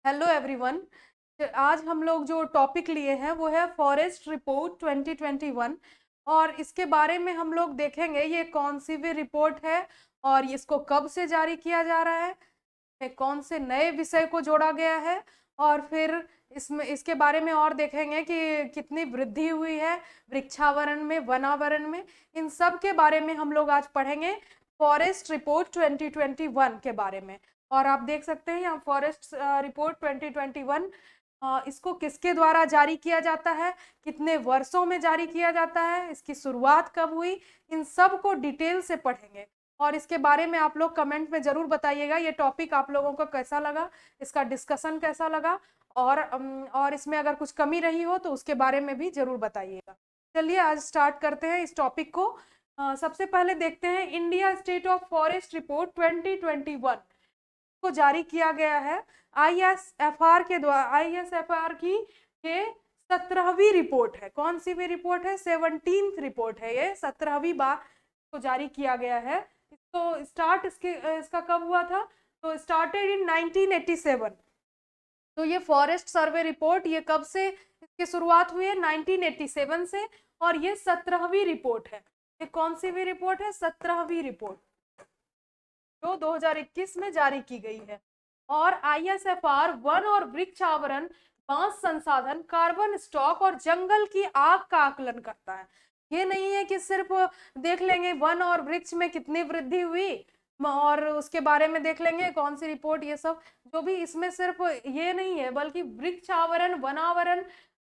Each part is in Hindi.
Hello everyone. आज हम लोग जो टॉपिक लिए हैं वो है फॉरेस्ट रिपोर्ट 2021। और इसके बारे में हम लोग देखेंगे ये कौन सी भी रिपोर्ट है और इसको कब से जारी किया जा रहा है, कौन से नए विषय को जोड़ा गया है, और फिर इसमें इसके बारे में और देखेंगे कि कितनी वृद्धि हुई है वृक्षावरण में, वनावरण में। इन सब के बारे में हम लोग आज पढ़ेंगे फॉरेस्ट रिपोर्ट 2021 के बारे में। और आप देख सकते हैं यहाँ फॉरेस्ट रिपोर्ट 2021, इसको किसके द्वारा जारी किया जाता है, कितने वर्षों में जारी किया जाता है, इसकी शुरुआत कब हुई, इन सब को डिटेल से पढ़ेंगे। और इसके बारे में आप लोग कमेंट में जरूर बताइएगा ये टॉपिक आप लोगों को कैसा लगा, इसका डिस्कशन कैसा लगा, और इसमें अगर कुछ कमी रही हो तो उसके बारे में भी जरूर बताइएगा। चलिए आज स्टार्ट करते हैं इस टॉपिक को। सबसे पहले देखते हैं India State of Forest report 2021 को जारी किया गया है आईएसएफआर के द्वारा। आईएसएफआर की ये 17वीं रिपोर्ट है। कौन सी भी रिपोर्ट है? 17th रिपोर्ट है, ये 17वीं बार को जारी किया गया है। इसको स्टार्ट इसका कब हुआ था? तो स्टार्टेड इन 1987। तो ये फॉरेस्ट सर्वे रिपोर्ट ये कब से इसकी शुरुआत हुई है? 1987 से। और ये 17वीं रिपोर्ट है। ये कौन सी भी रिपोर्ट है? 17वीं रिपोर्ट जो 2021 में जारी की गई है। और आईएसएफआर वन और वृक्ष आवरण, बांस संसाधन, कार्बन स्टॉक और जंगल की आग का आकलन करता है। ये नहीं है कि सिर्फ देख लेंगे वन और वृक्ष में कितनी वृद्धि हुई और उसके बारे में देख लेंगे कौन सी रिपोर्ट, ये सब जो भी इसमें सिर्फ ये नहीं है, बल्कि वृक्ष आवरण, वनावरण,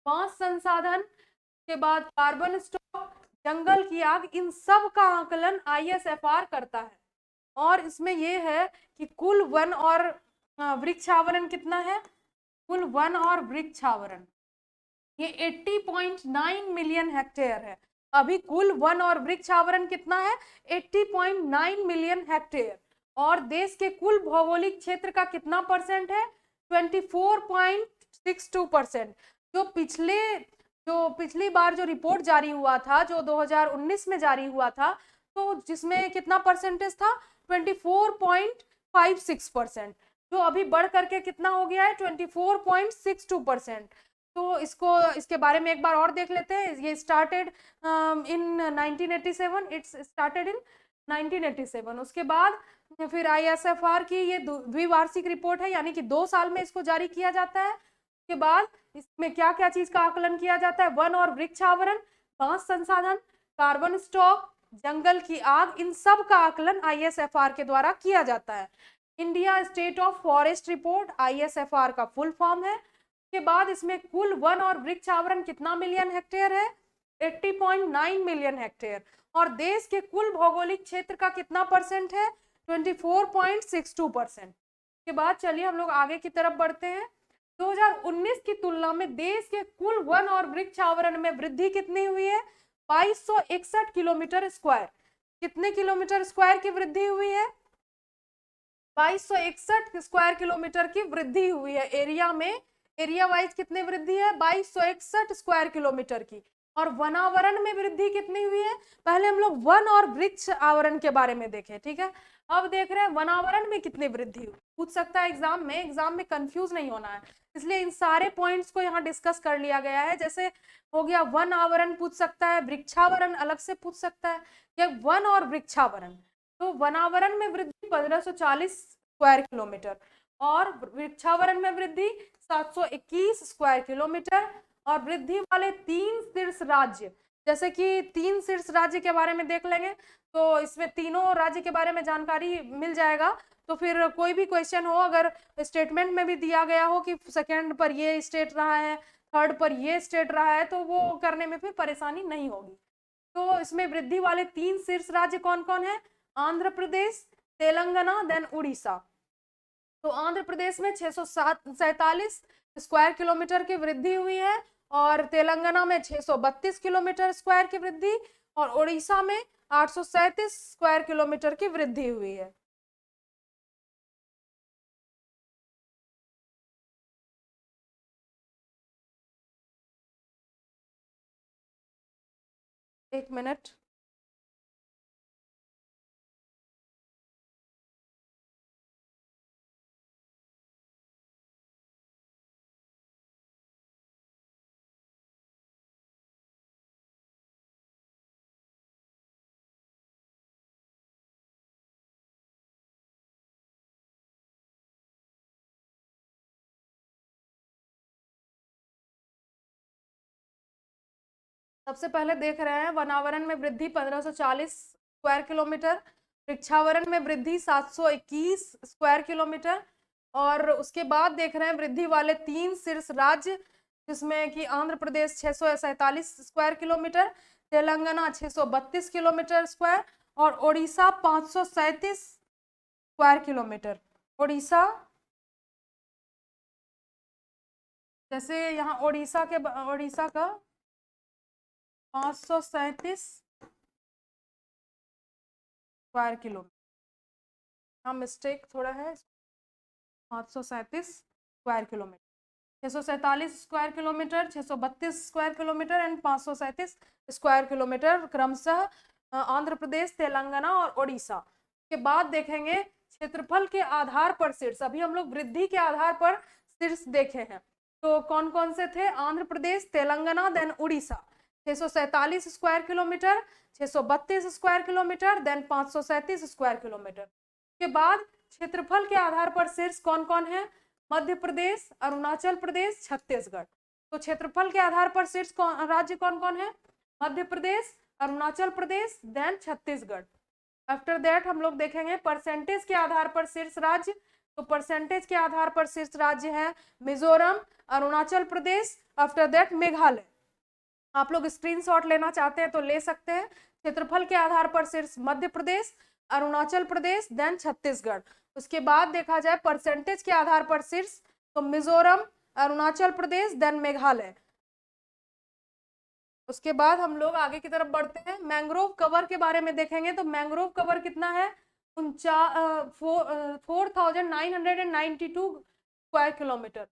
बांस संसाधन के बाद कार्बन स्टॉक, जंगल की आग, इन सब का आकलन आईएसएफआर करता है। और इसमें यह है कि कुल वन और वृक्षावरण कितना है? कुल वन और वृक्षावरण ये 80.9 मिलियन हेक्टेयर है। अभी कुल वन और वृक्षावरण कितना है? 80.9 मिलियन हेक्टेयर। और देश के कुल भौगोलिक क्षेत्र का कितना परसेंट है? 24.62%। जो पिछली बार जो रिपोर्ट जारी हुआ था, जो 2019 में जारी हुआ था, तो जिसमें कितना परसेंटेज था? 24.56%। जो अभी बढ़ करके कितना हो गया है? 24.62%। तो इसके बारे में एक बार और देख लेते हैं। ये started in 1987, it's started in 1987। उसके बाद फिर आईएसएफआर की ये द्विवार्षिक रिपोर्ट है, यानी कि 2 साल में इसको जारी किया जाता है। उसके बाद इसमें क्या क्या चीज का आकलन किया जाता है? वन और वृक्ष आवरण, बांस संसाधन, कार्बन स्टॉक, जंगल की आग, इन सब का आकलन आईएसएफआर के द्वारा किया जाता है। India State of Forest Report ISFR का फुल फॉर्म है। के बाद इसमें कुल वन और वृक्ष आवरण कितना मिलियन हेक्टेयर है? 80.9 मिलियन हेक्टेयर। और देश के कुल भौगोलिक क्षेत्र का कितना परसेंट है? 24.62%। के बाद चलिए हम लोग आगे की तरफ बढ़ते हैं। 2019 की तुलना में देश के कुल वन और वृक्ष आवरण में वृद्धि कितनी हुई है? 2261 किलोमीटर स्क्वायर। कितने किलोमीटर स्क्वायर की वृद्धि हुई है? 2261 स्क्वायर किलोमीटर की वृद्धि हुई है एरिया में। एरिया वाइज कितनी वृद्धि है? 2261 स्क्वायर किलोमीटर की। और वनावरण में वृद्धि कितनी हुई है? पहले हम लोग वन और वृक्ष आवरण के बारे में देखें, ठीक है। अब देख रहे हैं वनावरण में कितनी वृद्धि हुई। पूछ सकता है एग्जाम में कंफ्यूज नहीं होना है, इसलिए इन सारे पॉइंट्स को यहाँ डिस्कस कर लिया गया है। जैसे हो गया वन आवरण पूछ सकता है, वृक्षावरण अलग से पूछ सकता है, या वन और वृक्षावरण। तो वनावरण में वृद्धि 1540 स्क्वायर किलोमीटर, और वृक्षावरण में वृद्धि 721 स्क्वायर किलोमीटर। और वृद्धि वाले 3 शीर्ष राज्य, जैसे कि 3 शीर्ष राज्य के बारे में देख लेंगे, तो इसमें तीनों राज्य के बारे में जानकारी मिल जाएगा। तो फिर कोई भी क्वेश्चन हो, अगर स्टेटमेंट में भी दिया गया हो कि सेकंड पर ये स्टेट रहा है, थर्ड पर ये स्टेट रहा है, तो वो करने में फिर परेशानी नहीं होगी। तो इसमें वृद्धि वाले 3 शीर्ष राज्य कौन कौन है? आंध्र प्रदेश, तेलंगाना, देन उड़ीसा। तो आंध्र प्रदेश में 647 स्क्वायर किलोमीटर की वृद्धि हुई है, और तेलंगाना में 632 किलोमीटर स्क्वायर की वृद्धि, और उड़ीसा में 837 स्क्वायर किलोमीटर की वृद्धि हुई है। एक मिनट। सबसे पहले देख रहे हैं वनावरण में वृद्धि 1540 स्क्वायर किलोमीटर, वृक्षावरण में वृद्धि 721 स्क्वायर किलोमीटर, और उसके बाद देख रहे हैं वृद्धि वाले 3 शीर्ष राज्य, जिसमें कि Andhra Pradesh 647 square kilometre, Telangana 632 kilometre square और ओडिशा 537 स्क्वायर किलोमीटर। ओडिशा, जैसे यहाँ ओडिशा का 537 स्क्वायर किलोमीटर, यहाँ मिस्टेक थोड़ा है, 537 square kilometre, 647 square kilometre, 632 square kilometre and 537 square kilometre, क्रमशः आंध्र प्रदेश, तेलंगाना और ओडिशा। के बाद देखेंगे क्षेत्रफल के आधार पर शीर्ष, अभी हम लोग वृद्धि के आधार पर शीर्ष देखे हैं, तो कौन कौन से थे? Andhra Pradesh, Telangana, then Orissa. 647 square kilometre, 632 square kilometre, then 537 square kilometre. के बाद क्षेत्रफल के आधार पर शीर्ष कौन कौन है? मध्य प्रदेश, अरुणाचल प्रदेश, छत्तीसगढ़। तो क्षेत्रफल के आधार पर शीर्ष राज्य कौन कौन है? Madhya Pradesh, Arunachal Pradesh, then Chhattisgarh. After that हम लोग देखेंगे परसेंटेज के आधार पर शीर्ष राज्य, तो परसेंटेज के आधार पर शीर्ष राज्य है मिजोरम, अरुणाचल प्रदेश, आफ्टर दैट मेघालय। आप लोग स्क्रीनशॉट लेना चाहते हैं तो ले सकते हैं। क्षेत्रफल के आधार पर शीर्ष मध्य प्रदेश, अरुणाचल प्रदेश, देन छत्तीसगढ़। उसके बाद देखा जाए परसेंटेज के आधार पर शीर्ष, तो मिजोरम, अरुणाचल प्रदेश, देन मेघालय। उसके बाद हम लोग आगे की तरफ बढ़ते हैं, मैंग्रोव कवर के बारे में देखेंगे। तो मैंग्रोव कवर कितना है? 4992 स्क्वायर किलोमीटर।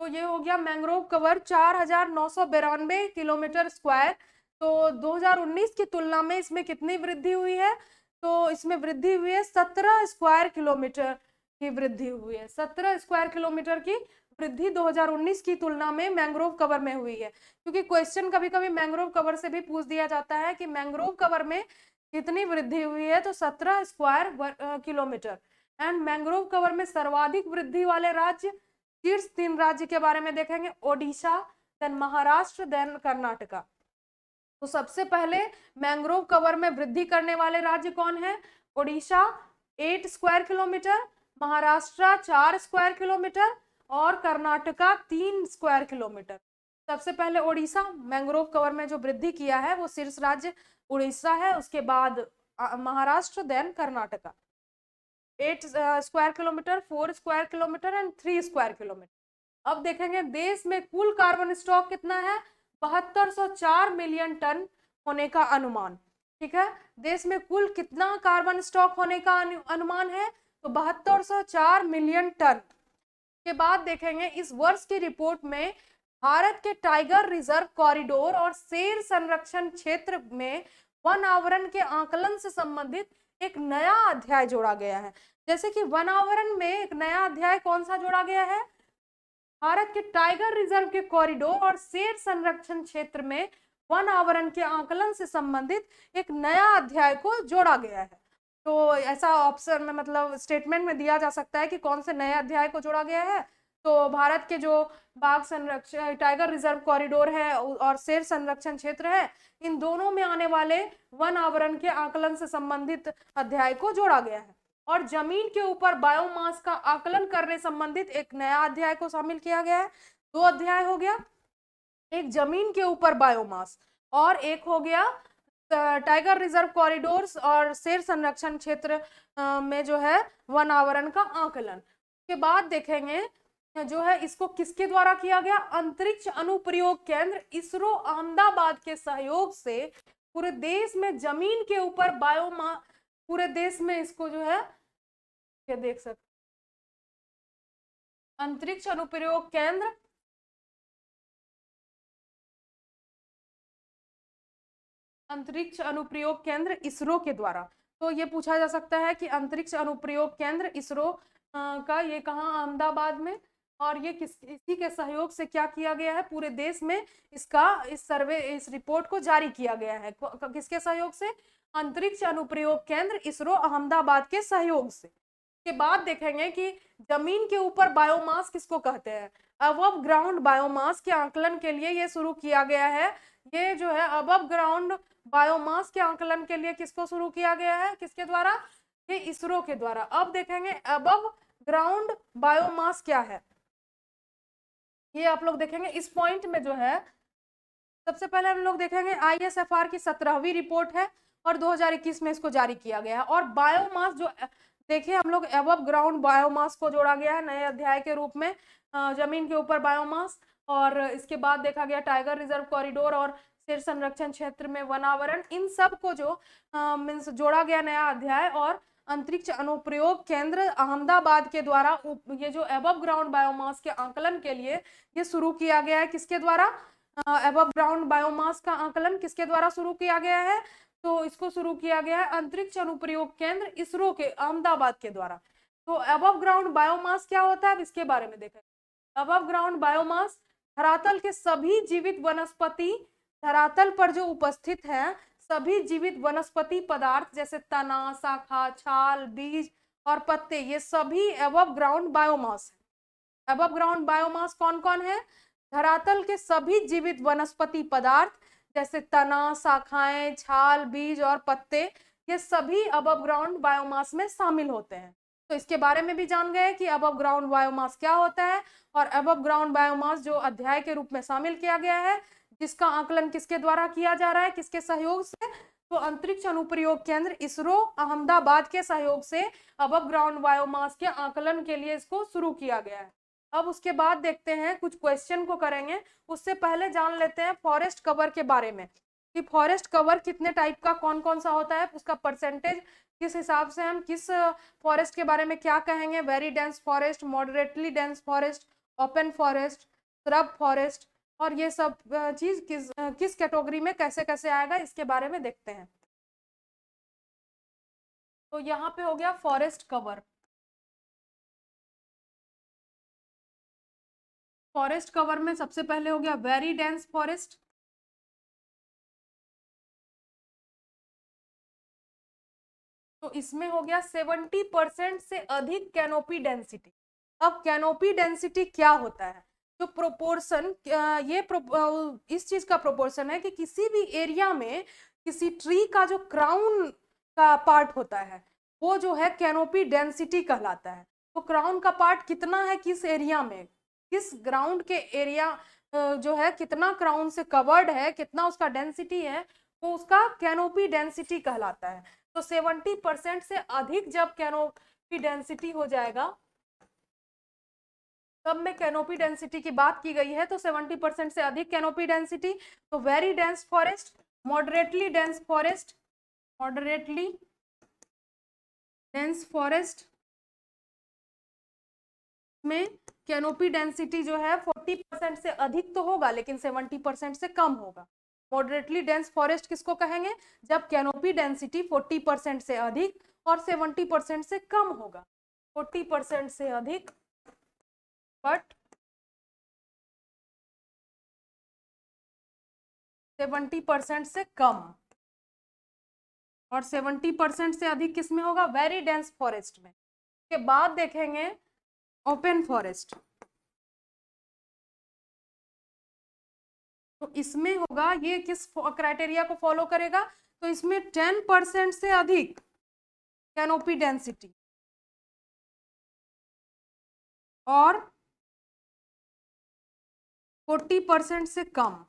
तो ये हो गया मैंग्रोव कवर 4992 किलोमीटर स्क्वायर। तो 2019 की तुलना में इसमें कितनी वृद्धि हुई है? तो इसमें वृद्धि हुई है 17 स्क्वायर किलोमीटर की वृद्धि हुई है। 17 स्क्वायर किलोमीटर की वृद्धि 2019 की तुलना में मैंग्रोव कवर में हुई है, क्योंकि क्वेश्चन कभी कभी मैंग्रोव कवर से भी पूछ दिया जाता है कि मैंग्रोव कवर में कितनी वृद्धि हुई है, तो 17 square kilometre. And mangrove cover में सर्वाधिक वृद्धि वाले राज्य, शीर्ष 3 राज्य के बारे में देखेंगे, ओडिशा, देन महाराष्ट्र, देन कर्नाटका। तो सबसे पहले मैंग्रोव कवर में वृद्धि करने वाले राज्य कौन है? Odisha 8 square kilometre, Maharashtra 4 square kilometre और कर्नाटका 3 स्क्वायर किलोमीटर। सबसे पहले ओडिशा मैंग्रोव कवर में जो वृद्धि किया है वो शीर्ष राज्य उड़ीसा है, उसके बाद Maharashtra, then Karnataka. 8 square kilometre, 4 square kilometre and 3 square kilometre. अब देखेंगे देश में कुल कार्बन स्टॉक कितना है? 7204 मिलियन टन होने का अनुमान। ठीक है, देश में कुल कितना कार्बन स्टॉक होने का अनुमान है? तो 7204 मिलियन टन। के बाद देखेंगे इस वर्ष की रिपोर्ट में भारत के टाइगर रिजर्व कॉरिडोर और शेर संरक्षण क्षेत्र में वन आवरण के आकलन से संबंधित एक नया अध्याय जोड़ा गया है। जैसे कि वन आवरण में एक नया अध्याय कौन सा जोड़ा गया है? भारत के टाइगर रिजर्व के कॉरिडोर और शेर संरक्षण क्षेत्र में वन आवरण के आकलन से संबंधित एक नया अध्याय को जोड़ा गया है। तो ऐसा ऑप्शन में मतलब स्टेटमेंट में दिया जा सकता है कि कौन से नए अध्याय को जोड़ा गया है। तो भारत के जो बाघ संरक्षण, टाइगर रिजर्व कॉरिडोर है और शेर संरक्षण क्षेत्र है, इन दोनों में आने वाले वन आवरण के आकलन से संबंधित अध्याय को जोड़ा गया है। और जमीन के ऊपर बायोमास का आकलन करने संबंधित एक नया अध्याय को शामिल किया गया है। 2 अध्याय हो गया, एक जमीन के ऊपर बायोमास और एक हो गया टाइगर रिजर्व कॉरिडोर्स और शेर संरक्षण क्षेत्र में जो है वन आवरण का आकलन। के बाद देखेंगे जो है इसको किसके द्वारा किया गया? अंतरिक्ष अनुप्रयोग केंद्र इसरो अहमदाबाद के सहयोग से पूरे देश में जमीन के ऊपर बायोमास, पूरे देश में इसको जो है ये देख सकते अंतरिक्ष अनुप्रयोग केंद्र, अंतरिक्ष अनुप्रयोग केंद्र इसरो के द्वारा। तो ये पूछा जा सकता है कि अंतरिक्ष अनुप्रयोग केंद्र इसरो का ये कहाँ? अहमदाबाद में। और ये इसी के सहयोग से क्या किया गया है? पूरे देश में इसका इस सर्वे, इस रिपोर्ट को जारी किया गया है। किसके सहयोग से? अंतरिक्ष अनुप्रयोग केंद्र इसरो अहमदाबाद के सहयोग से। के बाद देखेंगे कि जमीन के ऊपर बायोमास किसको कहते हैं। अबव ग्राउंड बायोमास के आंकलन के लिए ये शुरू किया गया है। ये जो है अबव ग्राउंड बायोमास के आंकलन के लिए किसको शुरू किया गया है, किसके द्वारा, ये इसरो के द्वारा। अब देखेंगे अबव ग्राउंड बायोमास क्या है, ये आप लोग देखेंगे इस पॉइंट में जो है। सबसे पहले हम लोग देखेंगे ISFR की 17वीं रिपोर्ट है और 2021 में इसको जारी किया गया है। और बायोमास जो देखिए हम लोग एबव ग्राउंड बायोमास को जोड़ा गया है नए अध्याय के रूप में, जमीन के ऊपर बायोमास। और इसके बाद देखा गया टाइगर रिजर्व कॉरिडोर और शेर संरक्षण क्षेत्र में वनावरण, इन सब को जो मीन्स जोड़ा गया नया अध्याय। और अंतरिक्ष अनुप्रयोग केंद्र अहमदाबाद के द्वारा ये जो एबव ग्राउंड बायोमास के आंकलन के लिए ये शुरू किया गया है। किसके द्वारा, एबव ग्राउंड बायोमास का आंकलन किसके द्वारा शुरू किया गया है, तो इसको शुरू किया गया है अंतरिक्ष अनुप्रयोग केंद्र इसरो के अहमदाबाद के द्वारा। तो अबव ग्राउंड बायोमास क्या होता है, अब इसके बारे में देखें। अबव ग्राउंड बायोमास धरातल के सभी जीवित वनस्पति, धरातल पर जो उपस्थित है सभी जीवित वनस्पति पदार्थ जैसे तना, शाखा, छाल, बीज और पत्ते, ये सभी अबव ग्राउंड बायोमास है। अबव ग्राउंड बायोमास कौन कौन है, धरातल के सभी जीवित वनस्पति पदार्थ जैसे तना, शाखाएं, छाल, बीज और पत्ते, ये सभी अबव ग्राउंड बायोमास में शामिल होते हैं। तो इसके बारे में भी जान गए कि अबव ग्राउंड बायोमास क्या होता है। और अबव ग्राउंड बायोमास जो अध्याय के रूप में शामिल किया गया है, जिसका आकलन किसके द्वारा किया जा रहा है, किसके सहयोग से, तो अंतरिक्ष अनुप्रयोग केंद्र इसरो अहमदाबाद के सहयोग से अबव ग्राउंड बायोमास के आकलन के लिए इसको शुरू किया गया है। अब उसके बाद देखते हैं कुछ क्वेश्चन को करेंगे, उससे पहले जान लेते हैं फॉरेस्ट कवर के बारे में कि फॉरेस्ट कवर कितने टाइप का कौन कौन सा होता है, उसका परसेंटेज किस हिसाब से हम किस फॉरेस्ट के बारे में क्या कहेंगे, very dense forest, moderately dense forest, open forest, shrub forest, और ये सब चीज किस कैटेगरी में कैसे कैसे आएगा इसके बारे में देखते हैं। तो यहाँ पे हो गया फॉरेस्ट कवर। फॉरेस्ट कवर में सबसे पहले हो गया वेरी डेंस फॉरेस्ट, तो इसमें हो गया 70% से अधिक कैनोपी डेंसिटी। अब कैनोपी डेंसिटी क्या होता है, जो प्रोपोर्शन, इस चीज का प्रोपोर्शन है कि किसी भी एरिया में किसी ट्री का जो क्राउन का पार्ट होता है वो जो है कैनोपी डेंसिटी कहलाता है। तो क्राउन का पार्ट कितना है किस एरिया में, किस ग्राउंड के एरिया जो है कितना क्राउन से कवर्ड है, कितना उसका डेंसिटी है, तो उसका कैनोपी डेंसिटी कहलाता है। तो 70% से अधिक जब कैनोपी डेंसिटी हो जाएगा, तब में कैनोपी डेंसिटी की बात की गई है, तो 70% से अधिक कैनोपी डेंसिटी, तो very dense forest, moderately dense forest, moderately dense forest में कैनोपी डेंसिटी जो है 40% से अधिक तो होगा लेकिन 70% से कम होगा। मॉडरेटली डेंस फॉरेस्ट किसको कहेंगे, जब कैनोपी डेंसिटी 40% से अधिक और 70% से कम होगा। 40% से अधिक बट 70% से कम, और 70% से अधिक किसमें होगा, वेरी डेंस फॉरेस्ट में। के बाद देखेंगे ओपन फॉरेस्ट, तो इसमें होगा, ये किस क्राइटेरिया को फॉलो करेगा, तो इसमें 10% से अधिक कैनोपी डेंसिटी और 40% से कम।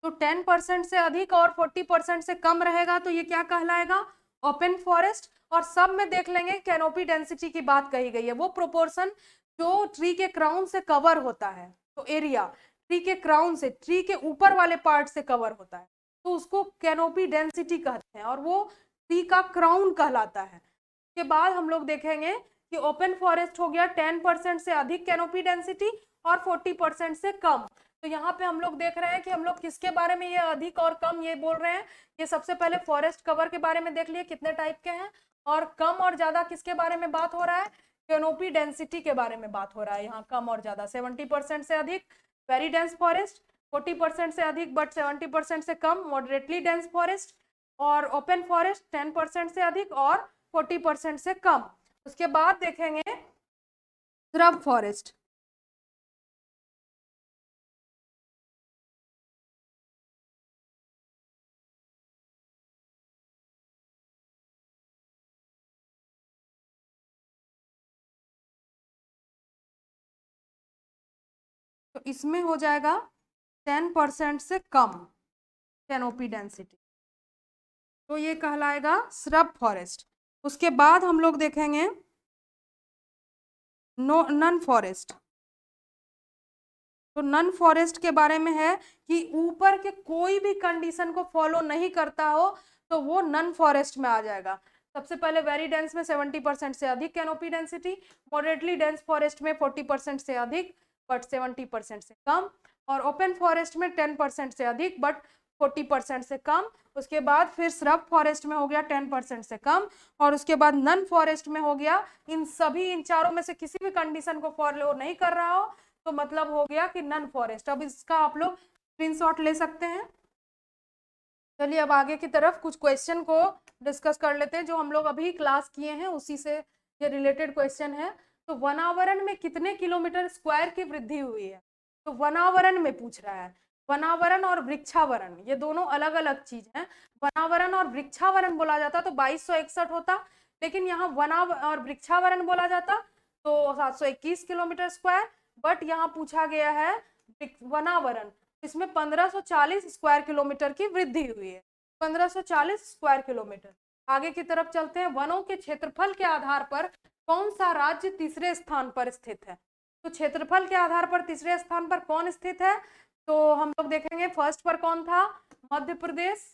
तो 10% से अधिक और 40% से कम रहेगा तो ये क्या कहलाएगा, ओपन फॉरेस्ट। और सब में देख लेंगे कैनोपी डेंसिटी की बात कही गई है, वो प्रोपोर्शन जो ट्री के क्राउन से कवर होता है, तो एरिया ट्री के क्राउन से, ट्री के ऊपर वाले पार्ट से कवर होता है, तो उसको कैनोपी डेंसिटी कहते हैं और वो ट्री का क्राउन कहलाता है। के बाद हम लोग देखेंगे कि ओपन फॉरेस्ट हो गया 10% से अधिक कैनोपी डेंसिटी और 40% से कम। तो यहाँ पे हम लोग देख रहे हैं कि हम लोग किसके बारे में ये अधिक और कम ये बोल रहे हैं। ये सबसे पहले फॉरेस्ट कवर के बारे में देख लिए कितने टाइप के हैं, और कम और ज्यादा किसके बारे में बात हो रहा है, कैनोपी डेंसिटी के बारे में बात हो रहा है। यहाँ कम और ज्यादा 70% से अधिक वेरी डेंस फॉरेस्ट, 40% से अधिक बट 70% से कम मॉडरेटली डेंस फॉरेस्ट, और ओपन फॉरेस्ट 10% से अधिक और 40% से कम। उसके बाद देखेंगे श्रब फॉरेस्ट। तो इसमें हो जाएगा 10% से कम कैनोपी डेंसिटी, तो ये कहलाएगा श्रब फॉरेस्ट। उसके बाद हम लोग देखेंगे नन फॉरेस्ट। तो नन फॉरेस्ट के बारे में है कि ऊपर के कोई भी कंडीशन को फॉलो नहीं करता हो तो वो नन फॉरेस्ट में आ जाएगा। सबसे पहले वेरी डेंस में 70% से अधिक canopy density, moderately dense forest में 40% से अधिक बट 70% से कम, और ओपन फॉरेस्ट में 10% से अधिक बट 40% से कम। उसके बाद फिर श्रब फॉरेस्ट में हो गया 10% से कम, और उसके बाद नन फॉरेस्ट में हो गया इन चारों में से किसी भी कंडीशन को फॉलो नहीं कर रहा हो तो मतलब हो गया कि नन फॉरेस्ट। अब इसका आप लोग स्क्रीनशॉट ले सकते हैं। चलिए अब आगे की तरफ कुछ क्वेश्चन को डिस्कस कर लेते हैं जो हम लोग अभी क्लास किए हैं, उसी से ये रिलेटेड क्वेश्चन है। तो वनावरण में कितने किलोमीटर स्क्वायर की वृद्धि हुई है? तो वनावरण में पूछ रहा है। वनावरण और वृक्षावरण ये दोनों अलग अलग चीज हैं। वनावरण और वृक्षावरण बोला जाता तो 2261 होता, लेकिन यहाँ वना और वृक्षावरण बोला जाता तो 721 किलोमीटर स्क्वायर। बट यहाँ पूछा गया है वनावरण, इसमें 1540 स्क्वायर किलोमीटर की वृद्धि हुई है। 1540 स्क्वायर किलोमीटर। आगे की तरफ चलते हैं। वनों के क्षेत्रफल के आधार पर कौन सा राज्य तीसरे स्थान पर स्थित है? तो क्षेत्रफल के आधार पर तीसरे स्थान पर कौन स्थित है? तो हम लोग देखेंगे फर्स्ट पर कौन था? मध्य प्रदेश।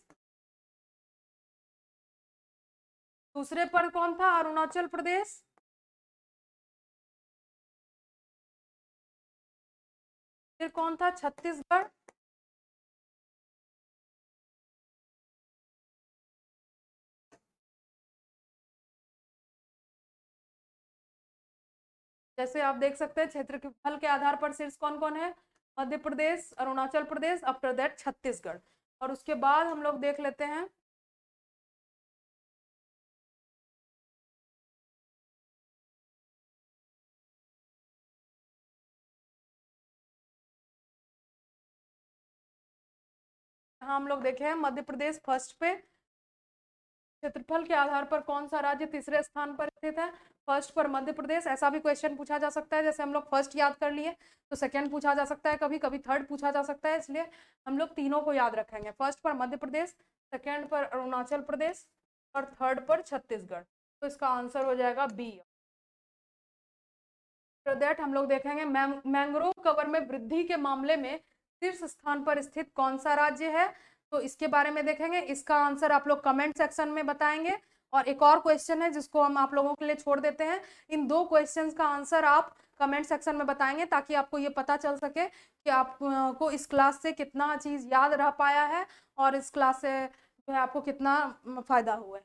दूसरे पर कौन था? अरुणाचल प्रदेश। फिर कौन था? छत्तीसगढ़। जैसे आप देख सकते हैं क्षेत्रफल के आधार पर शीर्ष कौन कौन है? Madhya Pradesh, Arunachal Pradesh, after that Chhattisgarh. और उसके बाद हम लोग देख लेते हैं हम लोग देखे हैं मध्य प्रदेश फर्स्ट पे। क्षेत्रफल के आधार पर कौन सा राज्य तीसरे स्थान पर स्थित है? फर्स्ट पर मध्य प्रदेश। ऐसा भी क्वेश्चन पूछा जा सकता है, जैसे हम लोग फर्स्ट याद कर लिए तो सेकंड पूछा जा सकता है, कभी कभी थर्ड पूछा जा सकता है, इसलिए हम लोग तीनों को याद रखेंगे। फर्स्ट पर मध्य प्रदेश, सेकेंड पर अरुणाचल प्रदेश और थर्ड पर छत्तीसगढ़। तो इसका आंसर हो जाएगा बी। आफ्टर दैट हम लोग देखेंगे मैंग्रोव कवर में वृद्धि के मामले में शीर्ष स्थान पर स्थित कौन सा राज्य है? तो इसके बारे में देखेंगे। इसका आंसर आप लोग कमेंट सेक्शन में बताएंगे। और एक और क्वेश्चन है जिसको हम आप लोगों के लिए छोड़ देते हैं। इन दो क्वेश्चंस का आंसर आप कमेंट सेक्शन में बताएंगे ताकि आपको ये पता चल सके कि आपको इस क्लास से कितना चीज याद रह पाया है और इस क्लास से जो है आपको कितना फायदा हुआ है।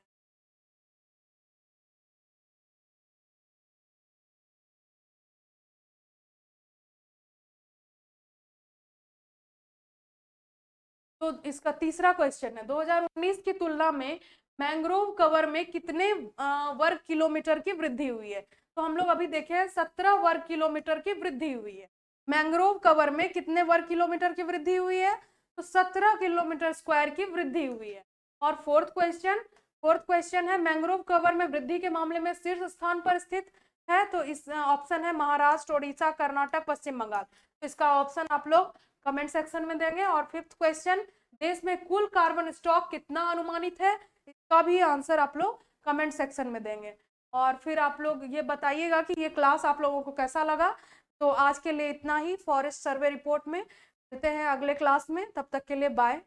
तो इसका तीसरा क्वेश्चन है 2019 की तुलना में मैंग्रोव कवर में कितने वर्ग किलोमीटर की वृद्धि हुई है? तो हम लोग अभी देखे 17 वर्ग किलोमीटर की वृद्धि हुई है। मैंग्रोव कवर में कितने वर्ग किलोमीटर की वृद्धि हुई है? तो 17 किलोमीटर स्क्वायर की वृद्धि हुई है। और फोर्थ क्वेश्चन है मैंग्रोव कवर में वृद्धि के मामले में शीर्ष स्थान पर स्थित है? तो इस ऑप्शन है महाराष्ट्र, ओडिशा, कर्नाटक, पश्चिम बंगाल। तो इसका ऑप्शन आप लोग कमेंट सेक्शन में देंगे। और फिफ्थ क्वेश्चन, देश में कुल कार्बन स्टॉक कितना अनुमानित है? इसका भी आंसर आप लोग कमेंट सेक्शन में देंगे। और फिर आप लोग ये बताइएगा कि ये क्लास आप लोगों को कैसा लगा। तो आज के लिए इतना ही फॉरेस्ट सर्वे रिपोर्ट में। मिलते हैं अगले क्लास में, तब तक के लिए बाय।